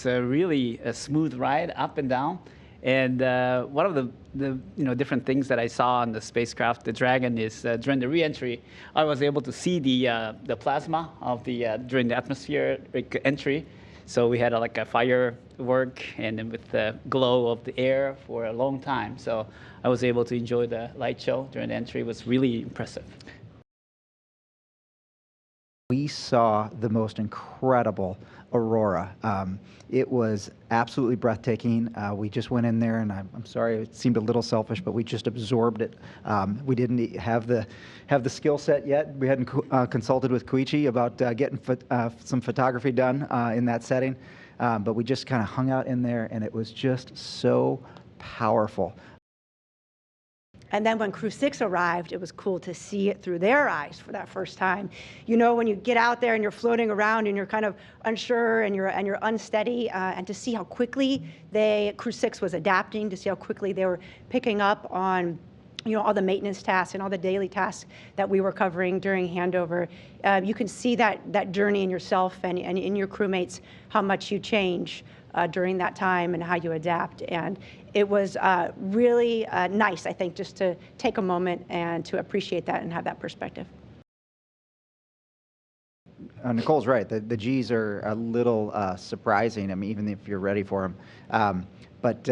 It's a really a smooth ride up and down. And one of the different things that I saw on the spacecraft, the Dragon, is during the reentry, I was able to see the plasma of the during the atmospheric entry. So we had like a firework and then with the glow of the air for a long time. So I was able to enjoy the light show during the entry. It was really impressive. We saw the most incredible Aurora. It was absolutely breathtaking. We just went in there, and I'm sorry, it seemed a little selfish, but we just absorbed it. We didn't have the skill set yet. We hadn't consulted with Koichi about getting some photography done in that setting, but we just kind of hung out in there, and it was just so powerful. And then when Crew 6 arrived, it was cool to see it through their eyes for that first time. You know, when you get out there and you're floating around and you're kind of unsure and you're unsteady, and to see how quickly Crew 6 was adapting, to see how quickly they were picking up on all the maintenance tasks and all the daily tasks that we were covering during handover. You can see that journey in yourself and in your crewmates, how much you change during that time and how you adapt. And it was really nice, I think, just to take a moment and to appreciate that and have that perspective. Nicole's right. The Gs are a little surprising. I mean, even if you're ready for them. But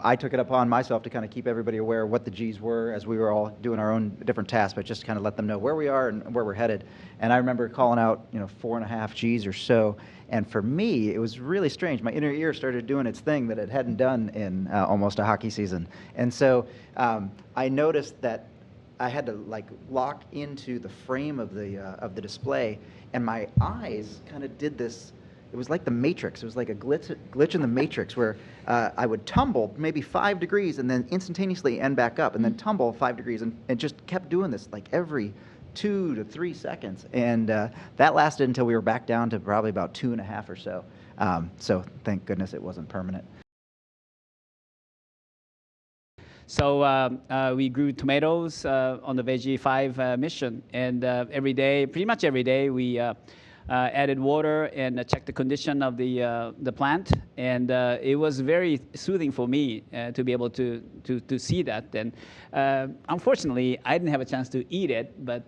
I took it upon myself to kind of keep everybody aware of what the Gs were as we were all doing our own different tasks, but just to kind of let them know where we are and where we're headed. And I remember calling out, 4.5 Gs or so. And for me, it was really strange. My inner ear started doing its thing that it hadn't done in almost a hockey season. And so I noticed that I had to lock into the frame of the display, and my eyes kind of did this. It was like the Matrix. It was like a glitch in the Matrix where I would tumble maybe 5 degrees and then instantaneously end back up and then tumble 5 degrees and just kept doing this like every 2 to 3 seconds. And that lasted until we were back down to probably about 2.5 or so. So thank goodness it wasn't permanent. So we grew tomatoes on the Veggie 5 mission. And every day, pretty much every day, we added water and checked the condition of the plant, and it was very soothing for me to be able to see that. And unfortunately, I didn't have a chance to eat it, but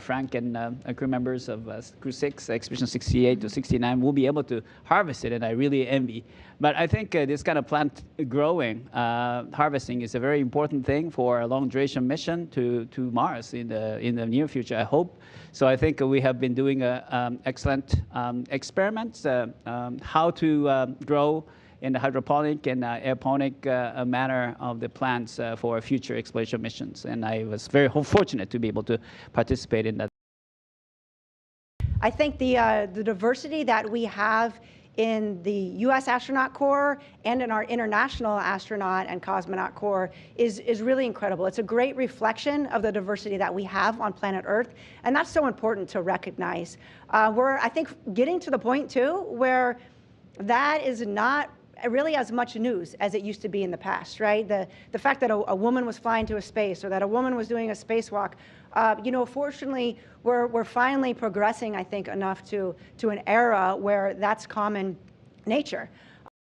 Frank and crew members of Crew 6, Expedition 68 to 69, will be able to harvest it, and I really envy. But I think this kind of plant growing, harvesting is a very important thing for a long duration mission to Mars in the near future, I hope. So I think we have been doing excellent experiments, how to grow in the hydroponic and aeroponic manner of the plants for future exploration missions. And I was very fortunate to be able to participate in that. I think the diversity that we have in the U.S. Astronaut Corps and in our international astronaut and cosmonaut corps is really incredible. It's a great reflection of the diversity that we have on planet Earth, and that's so important to recognize. We're, I think, getting to the point, too, where that is not really as much news as it used to be in the past, right? The fact that a woman was flying to a space or that a woman was doing a spacewalk, fortunately, we're finally progressing, I think, enough to an era where that's common nature.